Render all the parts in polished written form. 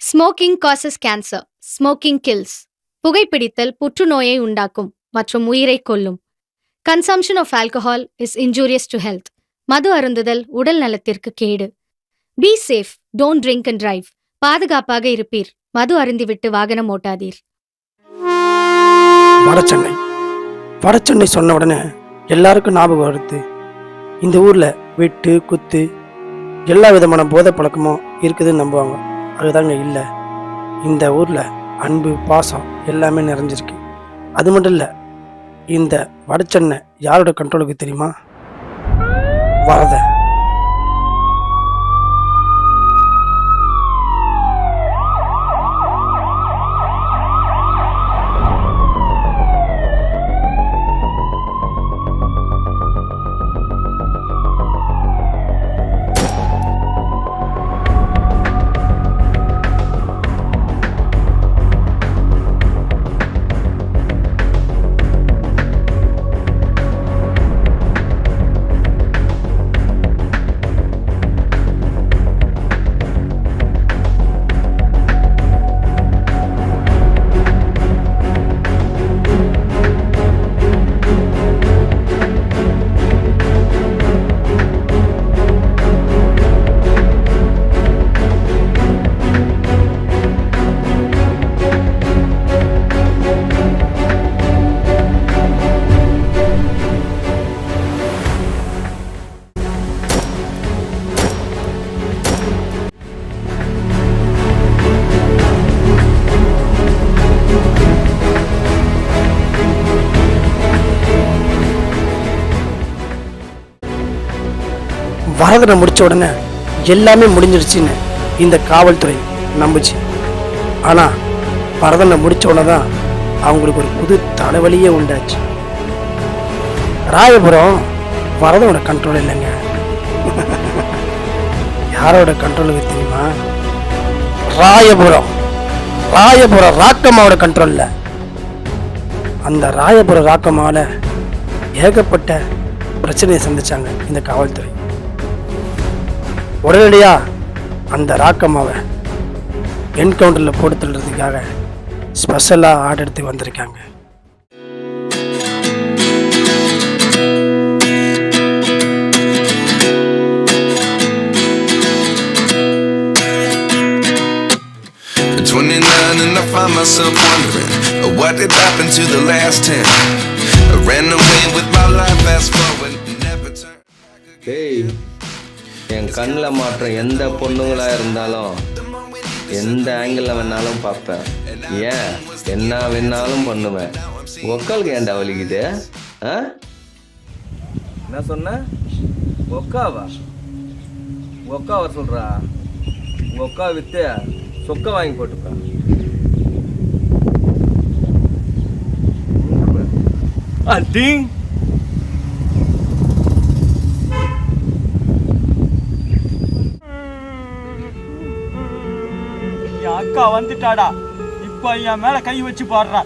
Smoking causes cancer. Smoking kills. புகைப்பிடித்தல் புற்றுநோயை உண்டாக்கும் மற்றும் உயிரை கொல்லும். Consumption of alcohol is injurious to health. மது அருந்துதல் உடல் நலத்திற்கு கேடு. Be safe, don't drink and drive. பாதுகாப்பாக இருப்பீர். மது அருந்திவிட்டு வாகனம் ஓட்டாதீர். வடசென்னை வடசென்னை சொன்ன உடனே எல்லாருக்கும் ஞாபகம் வருது, இந்த ஊரில் வெட்டு குத்து எல்லா விதமான போதை பழக்கமும் இருக்குதுன்னு நம்புவாங்க. அதுதாங்க இல்லை. இந்த ஊரில் அன்பு பாசம் எல்லாமே நிறைஞ்சிருக்கு. அது மட்டும் இல்லை, இந்த வடசென்னை யாரோட கண்ட்ரோலுக்கு தெரியுமா? வரத. வரதனை முடிச்ச உடனே எல்லாமே முடிஞ்சிடுச்சின்னு இந்த காவல்துறை நம்புச்சு. ஆனால் வரதனை முடிச்ச உடனே தான் அவங்களுக்கு ஒரு புது தலைவலியே உண்டாச்சு. ராயபுரம் வரதனோட கண்ட்ரோல் இல்லைங்க. யாரோட கண்ட்ரோலுக்கு தெரியுமா? ராயபுரம் ராக்கம்மாவோட கண்ட்ரோல்ல. அந்த ராயபுரம் ராக்கம்மாவில் ஏகப்பட்ட பிரச்சனையை சந்திச்சாங்க இந்த காவல்துறை. உடனடியா அந்த ராக்கம்மாவை என்கவுண்டரில் போட்டு தள்ளுறதுக்காக ஸ்பெஷலாக ஆர்டர் எடுத்து வந்திருக்காங்க. And I find myself wondering what did happen to the last 10. I ran away with my life, fast forward, never turn back again. என் கண்ணில் மாற்றம் எந்த பொண்ணுங்களாக இருந்தாலும் எந்த ஆங்கிளில் வேணாலும் பார்ப்பேன். ஏன் என்ன வேணாலும் பண்ணுவேன். ஒக்காலுக்கு ஏன்டா வலிக்குது? என்ன சொன்ன? ஒக்காவா சொல்கிறா? ஒக்கா விற்று சொக்க வாங்கி போட்டுப்பா. அடிங் அக்கா வந்துட்டாடா. இப்ப என் மேல கை வச்சு பாடுறா.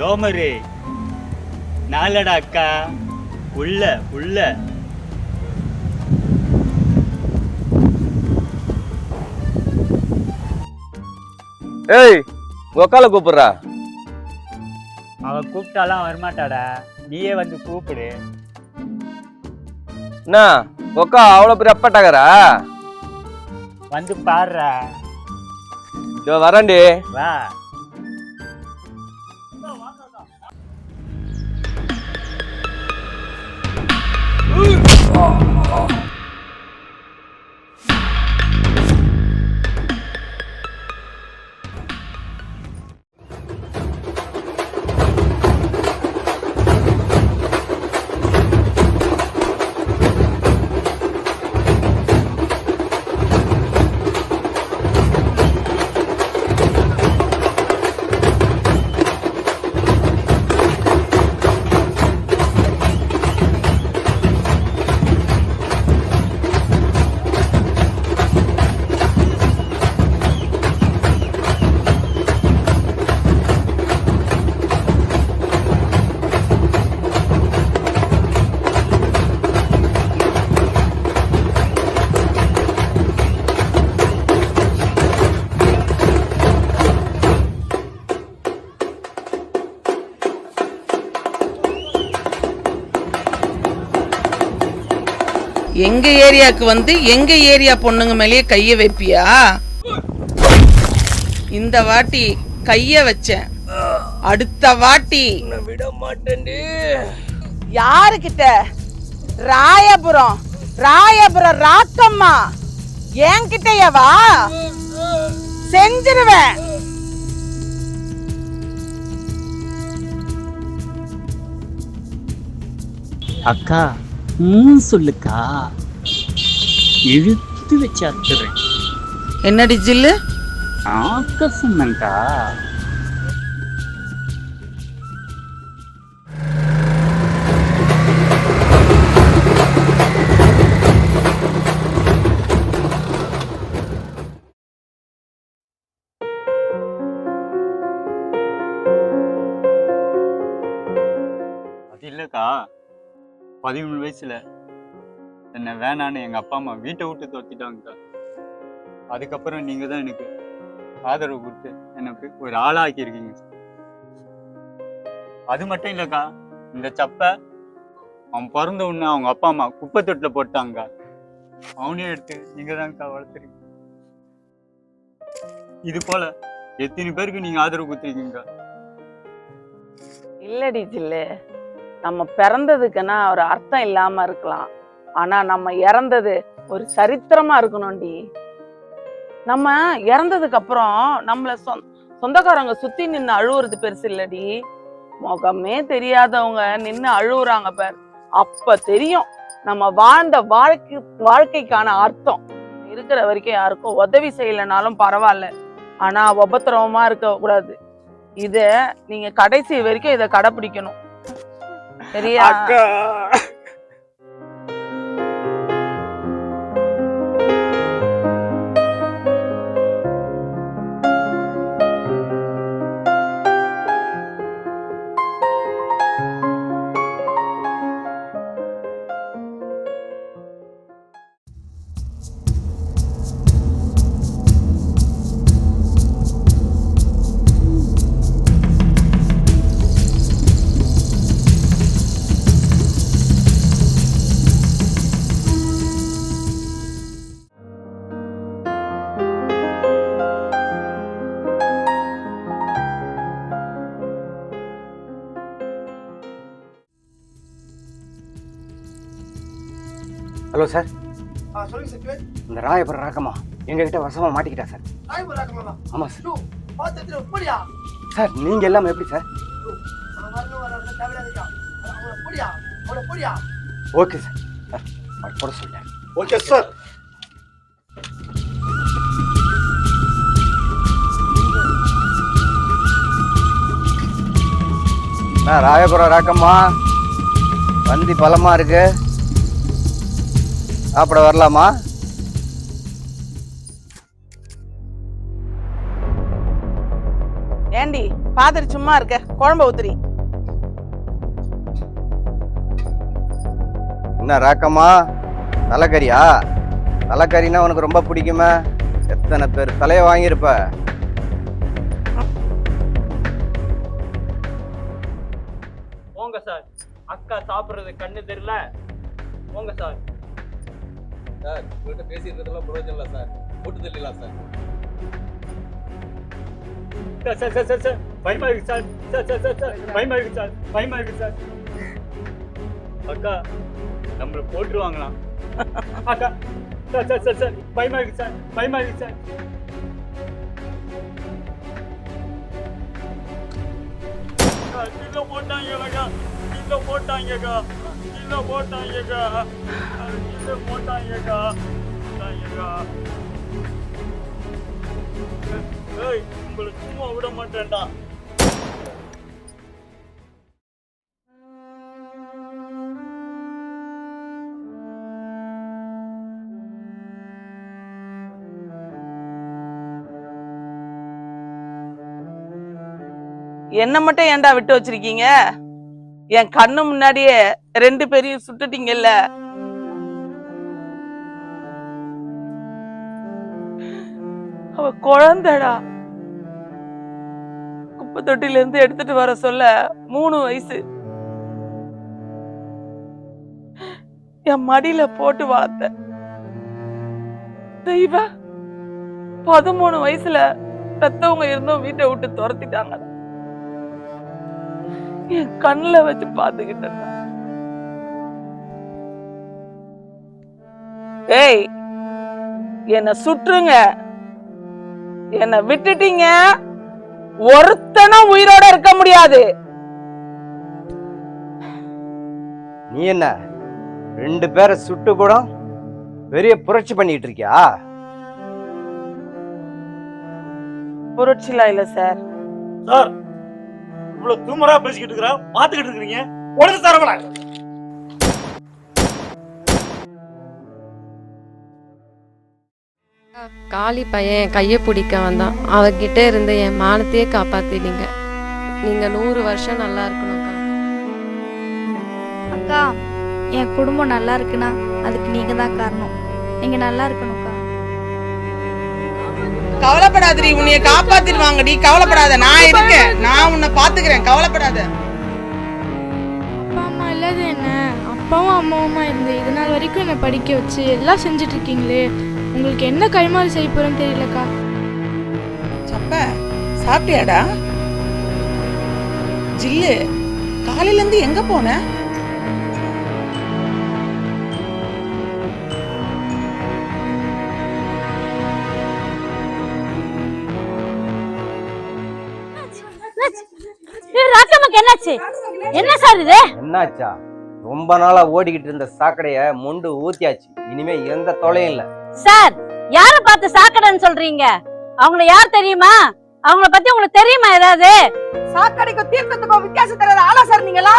டோமரு நாலடா அக்கா. உள்ள ஏய், ஒக்கால கூப்பிடுறா. அவ கூப்பிட்டாலாம் வரமாட்டாடா, நீயே வந்து கூப்பிடு. என்ன ஒக்கா அவ்வளோ பெரிய அப்பட்டாகரா? வந்து பாடுறா. வரேன்டி. வா. எங்க ஏரியாவுக்கு வந்து எங்க ஏரியா பொண்ணுங்க மேலேயே கைய வைப்பியா? இந்த வாட்டி கைய வச்சேன், அடுத்த வாட்டி விட மாட்டேன். யாருக்கிட்ட? ராயபுரம் ராக்கம்மா என்கிட்டயவா? செஞ்சிருவேன். அக்கா சொல்லுக்கா, இழுத்து வச்சு அத்துறேன். என்னடி ஜில்லு? ஆக்க சொன்னங்கா. அது இல்லக்கா, 13 வயசுல என்ன வேணான்னு எங்க அப்பா அம்மா வீட்டை விட்டு துரத்திட்டாங்கக்கா. அதுக்கப்புறம் நீங்க தான் எனக்கு ஆதரவு கொடுத்து எனக்கு ஒரு ஆளாக்கி இருக்கீங்க. அது மட்டும் இல்லக்கா, இந்த சப்பை அவன் பிறந்த உடனே அவங்க அப்பா அம்மா குப்பை தொட்டில போட்டாங்க. அவனையும் எடுத்து நீங்க தான்க்கா வளர்த்துறீங்க. இது போல எத்தனை பேருக்கு நீங்க ஆதரவு கொடுத்துருக்கீங்க. இல்லடி ஜில்லு, நம்ம பிறந்ததுக்குன்னா ஒரு அர்த்தம் இல்லாம இருக்கலாம், ஆனா நம்ம இறந்தது ஒரு சரித்திரமா இருக்கணும்டி. நம்ம இறந்ததுக்கு அப்புறம் நம்மள சொந்தக்காரங்க சுத்தி நின்று அழுவுறது பெருசு இல்லடி, முகமே தெரியாதவங்க நின்று அழுவுறாங்க பார், அப்ப தெரியும் நம்ம வாழ்ந்த வாழ்க்கைக்கான அர்த்தம். இருக்கிற வரைக்கும் யாருக்கும் உதவி செய்யலைனாலும் பரவாயில்ல, ஆனா உபத்திரவமா இருக்க கூடாது. இத நீங்க கடைசி வரைக்கும் இத கடைபிடிக்கணும், சரியா? Hello sir. சொல்லுங்க சார். இந்த ராயபுரம் ராக்கம்மா எங்ககிட்ட வசமா மாட்டிக்கிட்டா சார். ராயபுரம் ராக்கம்மா? ஆமா சார். பாத்துட்டு போடியா சார், நீங்க எல்லாம் எப்படி சார்? Okay sir. சார் போட சொல்லிட்டேன். Okay sir. ராயபுரம் ராக்கம்மா வந்தி பலமா இருக்கு, சாப்பிட வரலாமா? ஏண்டி பாத்திரி சும்மா இருக்க, குழம்பு ஊத்துறி. என்ன ராக்கம்மா, தலைக்கறியா? தலைக்கறினா உனக்கு ரொம்ப பிடிக்குமே, எத்தனை பேர் தலையை வாங்கியிருப்ப. போங்க சார், அக்கா சாப்பிடுறது கண்ணு தெரியல. போங்க சார். சார், உங்கள்கிட்ட பேசியிருக்கிறதுலாம் பிரயோஜனம் இல்லை சார், போட்டு தெரியலாம் sir. Sir sir sir sir பயமா இருக்கு sir. Sir sir sir sir பயமா இருக்கு சார். பயமா இருக்கு சார். அக்கா நம்மள போட்டுருவாங்களாம். அக்கா சார் சார் சார் சார் பயமா இருக்கு சார். பயமா இருக்கு சார். கீழே போட்டாங்கக்கா, கீழே போட்டாங்கக்கா, கீழே போட்டாங்கக்கா, கீழே போட்டாங்கக்கா, போட்டாங்கக்கா. ஏய், உங்களை சும்மா விட மாட்டேன்டா. என்ன மட்டும் ஏன்டா விட்டு வச்சிருக்கீங்க? என் கண்ணு முன்னாடியே 2 பேரையும் சுட்டுட்டீங்கல்ல. அவ குழந்தைடா, குப்பை தொட்டில இருந்து எடுத்துட்டு வர சொல்ல 3 வயசு. என் மடியில போட்டு வளர்த்த தெய்வ 13 வயசுல பெத்தவங்க இருந்தும் வீட்டை விட்டு துரத்திட்டாங்க. என் கண்ணுல வச்சு பாத்துக்கிட்டேன். ஏய், என்ன சுற்றுங்க, என்ன விட்டுட்டீங்க, ஒருத்தனும் உயிரோட இருக்க முடியாது. நீ என்ன 2 பேரை சுட்டு கூட பெரிய புரட்சி பண்ணிட்டு இருக்கியா? புரட்சிலாம் இல்ல சார். சார் இவ்வளவு தூமரா பேசிக்கிட்டு இருக்கிறா, பாத்துக்கிட்டு இருக்கீங்க. உடனே தரவல காளி பையன் கையை பிடிக்க வந்தான். அவகிட்ட இருந்து என் மானத்தையே காப்பாத்தினீங்க. நீங்க 100 வருஷம் நல்லா இருக்கணும்க்கா. அக்கா, என் குடும்பம் நல்லா இருக்குன்னா அதுக்கு நீங்க தான் காரணம். நீங்க நல்லா இருக்கணும்க்கா. கவலைப்படாதடி, உன்னைய காப்பாத்திடுவாங்கடி, கவலைப்படாத. நான் இருக்கேன், நான் உன்னை பாத்துக்கிறேன், கவலைப்படாத. அப்பா அம்மா இல்லாத என்ன அப்பாவும் அம்மாவுமா இருந்து இது நாள் வரைக்கும் என்னை படிக்க வச்சு எல்லாம் செஞ்சுட்டு இருக்கீங்களே, உங்களுக்கு என்ன கைமாறு செய்ய போறேன்னு தெரியலக்கா. சப்ப சாப்பிட்டியாடா? ஜில்லு, காலையில இருந்து எங்க போன? என்னாச்சு? என்ன சார் இது? என்னாச்சா? ரொம்ப நாளா ஓடிக்கிட்டு இருந்த சாக்கடைய மொண்டு ஊத்தியாச்சு. இனிமே எந்த தொலையும் இல்ல. சார், யார பார்த்து சாக்கடைன்னு சொல்றீங்க? அவங்கள யார் தெரியுமா? அவங்கள பத்தி உங்களுக்கு தெரியுமா ஏதாவது? சாக்கடைக்கும் தீர்த்தத்துக்கும் வித்தியாசம் தெரியாத ஆளா சார் நீங்களா?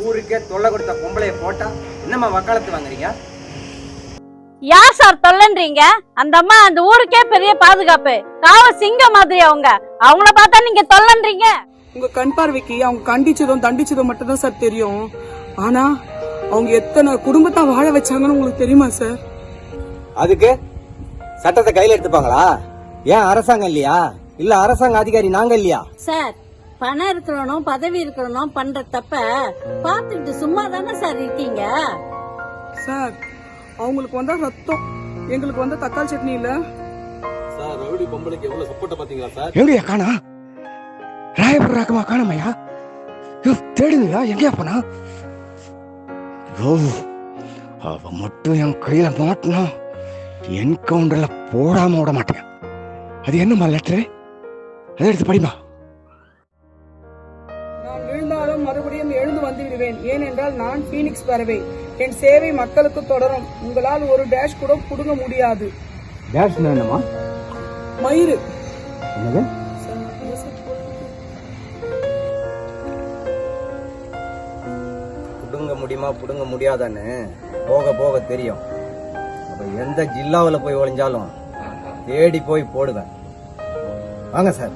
ஊருக்கே தொல்லை கொடுத்த பொம்பளைய போட்டா என்னம்மா வக்காலத்து வாங்குறீங்க? யார் சார் தொல்லன்றீங்க? அந்த அம்மா அந்த ஊருக்கே பெரிய பாதுகாப்பு, காவ சிங்க மாதிரி. அவங்கள பார்த்தா நீங்க தொல்லன்றீங்க. உங்க கண் பார்வைக்கு அவங்க கண்டிச்சதும் தண்டிச்சதும் மட்டும் தான் சார் தெரியும். ஆனா அவங்க எத்தனை குடும்பத்தை வாழ வச்சாங்கன்னு உங்களுக்கு தெரியுமா சார்? அதுக்கு சட்டத்தை கையில எடுத்துப்பாங்களா? ஏன் அரசாங்கம் இல்லையா? இல்ல அரசாங்க அதிகாரி நாங்க இல்லையா? சார், பணம் இருக்கிறவனும் பதவி இருக்கிறவனும் பண்ற தப்ப பார்த்துக்கிட்டு சும்மா தானே சார் இருக்கீங்க? சார், அவங்களுக்கு வந்தா ரத்தம், எங்களுக்கு வந்தா தக்காளி சட்னி இல்ல சார். ரவுடி பொம்பளைக்கு எவ்வளவு சப்போர்ட் பாத்தீங்களா சார்? எங்கயா காணா? ராயபுரம் ராக்கமா காணமையா? தேடுங்களா? எங்கயா போனா? அவ மட்டும் என் கையில மாட்டினா என்கவுண்டர்ல போடாம விட மாட்டேன். அது என்னம்மா லெட்டரு? அதை எடுத்து படிமா. நான் விழுந்தாலும் மறுபடியும் எழுந்து வந்து விடுவேன். ஏனென்றால் நான் பீனிக்ஸ் பறவை. என் சேவை மக்களுக்கு தொடரும். உங்களால் ஒரு டேஷ் கூட புடுங்க முடியாது. டேஷ் என்னமா? மயிறு. என்னது? புடுங்க முடியுமா புடுங்க முடியாதான்னு போக போக தெரியும். அப்ப எந்த ஜில்லாவில் போய் ஒளிஞ்சாலும் தேடி போய் போடுவேன். வாங்க சார்.